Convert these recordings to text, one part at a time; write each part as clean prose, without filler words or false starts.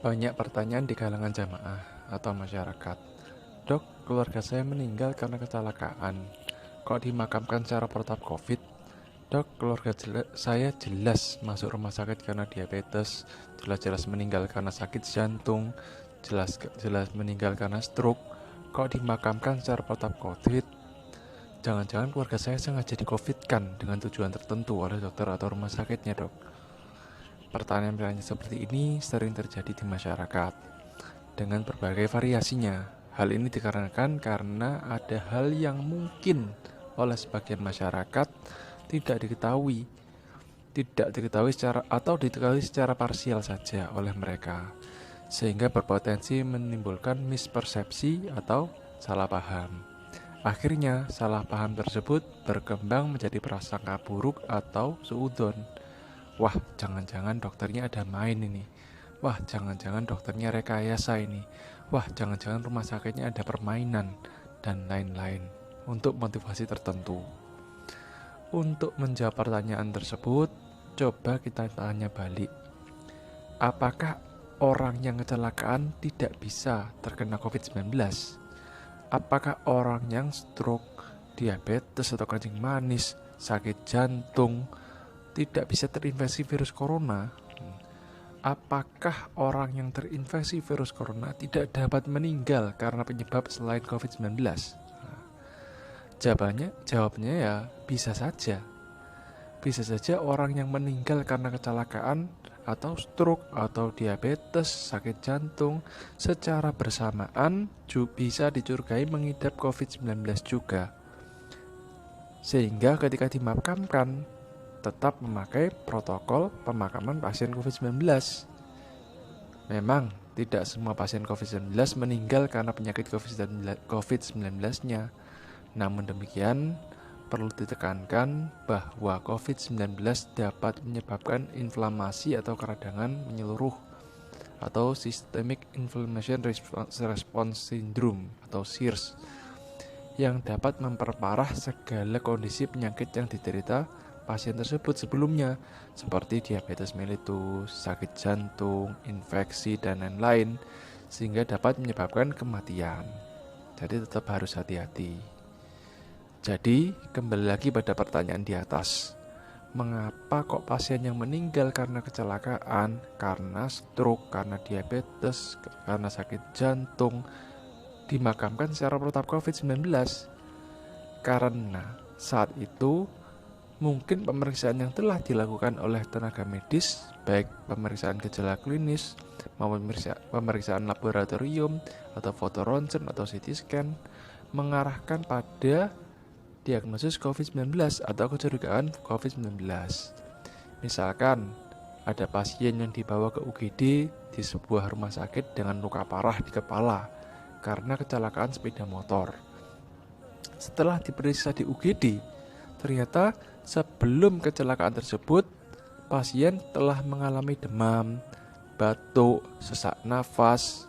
Banyak pertanyaan di kalangan jamaah atau masyarakat. Dok, keluarga saya meninggal karena kecelakaan. Kok dimakamkan secara protap COVID? Dok, keluarga saya jelas masuk rumah sakit karena diabetes, jelas-jelas meninggal karena sakit jantung, jelas-jelas meninggal karena stroke. Kok dimakamkan secara protap COVID? Jangan-jangan keluarga saya sengaja di-COVID-kan dengan tujuan tertentu oleh dokter atau rumah sakitnya, dok. Pertanyaan-pertanyaan seperti ini sering terjadi di masyarakat dengan berbagai variasinya. Hal ini dikarenakan karena ada hal yang mungkin oleh sebagian masyarakat tidak diketahui secara parsial saja oleh mereka, sehingga berpotensi menimbulkan mispersepsi atau salah paham. Akhirnya, salah paham tersebut berkembang menjadi prasangka buruk atau suudzon. Wah, jangan-jangan dokternya ada main ini. Wah, jangan-jangan dokternya rekayasa ini. Wah, jangan-jangan rumah sakitnya ada permainan, dan lain-lain, untuk motivasi tertentu. Untuk menjawab pertanyaan tersebut, coba kita tanya balik. Apakah orang yang kecelakaan tidak bisa terkena COVID-19? Apakah orang yang stroke, diabetes atau kencing manis, sakit jantung, tidak bisa terinfeksi virus corona? Apakah orang yang terinfeksi virus corona tidak dapat meninggal karena penyebab selain COVID-19? Jawabnya ya bisa saja. Bisa saja orang yang meninggal karena kecelakaan atau stroke atau diabetes, sakit jantung secara bersamaan bisa dicurigai mengidap COVID-19 juga. Sehingga ketika dimakamkan tetap memakai protokol pemakaman pasien COVID-19. Memang tidak semua pasien COVID-19 meninggal karena penyakit COVID-19-nya. Namun demikian, perlu ditekankan bahwa COVID-19 dapat menyebabkan inflamasi atau keradangan menyeluruh atau Systemic Inflammation Response Syndrome atau SIRS yang dapat memperparah segala kondisi penyakit yang diderita pasien tersebut sebelumnya, seperti diabetes mellitus, sakit jantung, infeksi, dan lain-lain, sehingga dapat menyebabkan kematian. Jadi tetap harus hati-hati. Jadi, kembali lagi pada pertanyaan di atas. Mengapa kok pasien yang meninggal karena kecelakaan, karena stroke, karena diabetes, karena sakit jantung, dimakamkan secara protap COVID-19? Karena saat itu mungkin pemeriksaan yang telah dilakukan oleh tenaga medis, baik pemeriksaan gejala klinis maupun pemeriksaan laboratorium atau foto ronsen atau CT scan, mengarahkan pada diagnosis COVID-19 atau kecurigaan COVID-19. Misalkan ada pasien yang dibawa ke UGD di sebuah rumah sakit dengan luka parah di kepala karena kecelakaan sepeda motor. Setelah diperiksa di UGD, ternyata sebelum kecelakaan tersebut, pasien telah mengalami demam, batuk, sesak nafas,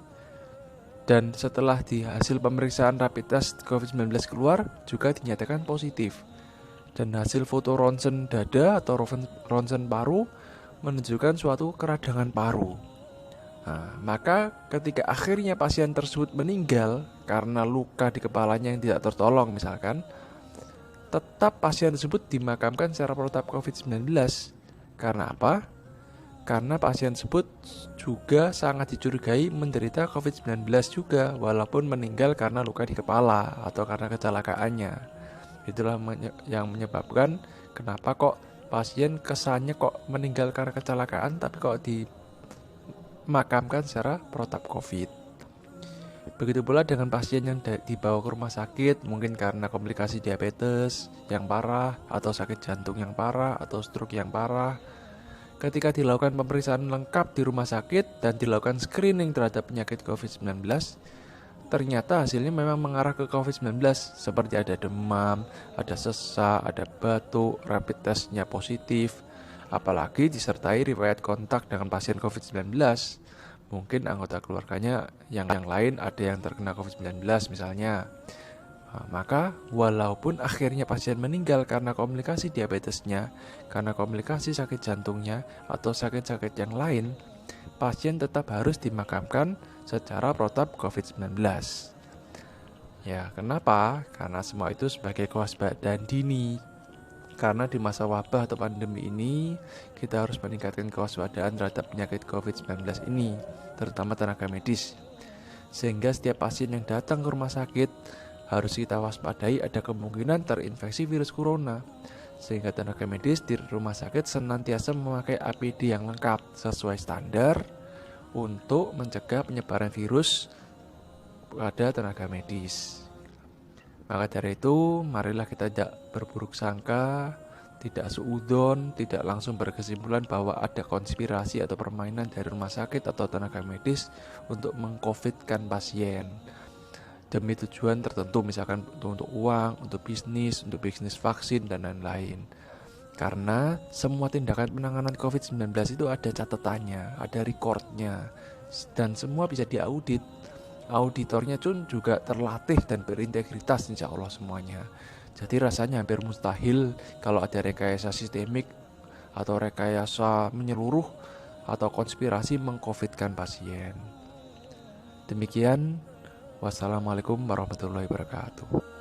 dan setelah di hasil pemeriksaan rapid test COVID-19 keluar, juga dinyatakan positif. Dan hasil foto ronsen dada atau ronsen paru menunjukkan suatu keradangan paru. Maka ketika akhirnya pasien tersebut meninggal karena luka di kepalanya yang tidak tertolong misalkan, tetap pasien tersebut dimakamkan secara protap COVID-19. Karena apa? Karena pasien tersebut juga sangat dicurigai menderita COVID-19 juga, walaupun meninggal karena luka di kepala atau karena kecelakaannya. Itulah yang menyebabkan kenapa kok pasien kesannya kok meninggal karena kecelakaan, tapi kok dimakamkan secara protap COVID. Begitu pula dengan pasien yang dibawa ke rumah sakit, mungkin karena komplikasi diabetes yang parah, atau sakit jantung yang parah, atau stroke yang parah. Ketika dilakukan pemeriksaan lengkap di rumah sakit dan dilakukan screening terhadap penyakit COVID-19, ternyata hasilnya memang mengarah ke COVID-19, seperti ada demam, ada sesak, ada batuk, rapid testnya positif, apalagi disertai riwayat kontak dengan pasien COVID-19. Mungkin anggota keluarganya yang lain ada yang terkena COVID-19 misalnya. Maka walaupun akhirnya pasien meninggal karena komplikasi diabetesnya, karena komplikasi sakit jantungnya, atau sakit-sakit yang lain, pasien tetap harus dimakamkan secara protap COVID-19. Ya, kenapa? Karena semua itu sebagai kewaspadaan dini. Karena di masa wabah atau pandemi ini, kita harus meningkatkan kewaspadaan terhadap penyakit COVID-19 ini, terutama tenaga medis. Sehingga setiap pasien yang datang ke rumah sakit harus kita waspadai ada kemungkinan terinfeksi virus corona. Sehingga tenaga medis di rumah sakit senantiasa memakai APD yang lengkap sesuai standar untuk mencegah penyebaran virus pada tenaga medis. Maka dari itu, marilah kita tidak berburuk sangka, tidak suudzon, tidak langsung berkesimpulan bahwa ada konspirasi atau permainan dari rumah sakit atau tenaga medis untuk mengcovidkan pasien demi tujuan tertentu, misalkan untuk uang, untuk bisnis vaksin, dan lain-lain. Karena semua tindakan penanganan COVID-19 itu ada catatannya, ada recordnya, dan semua bisa diaudit. Auditornya juga terlatih dan berintegritas insya Allah semuanya. Jadi rasanya hampir mustahil kalau ada rekayasa sistemik atau rekayasa menyeluruh atau konspirasi mengcovidkan pasien. Demikian, wassalamualaikum warahmatullahi wabarakatuh.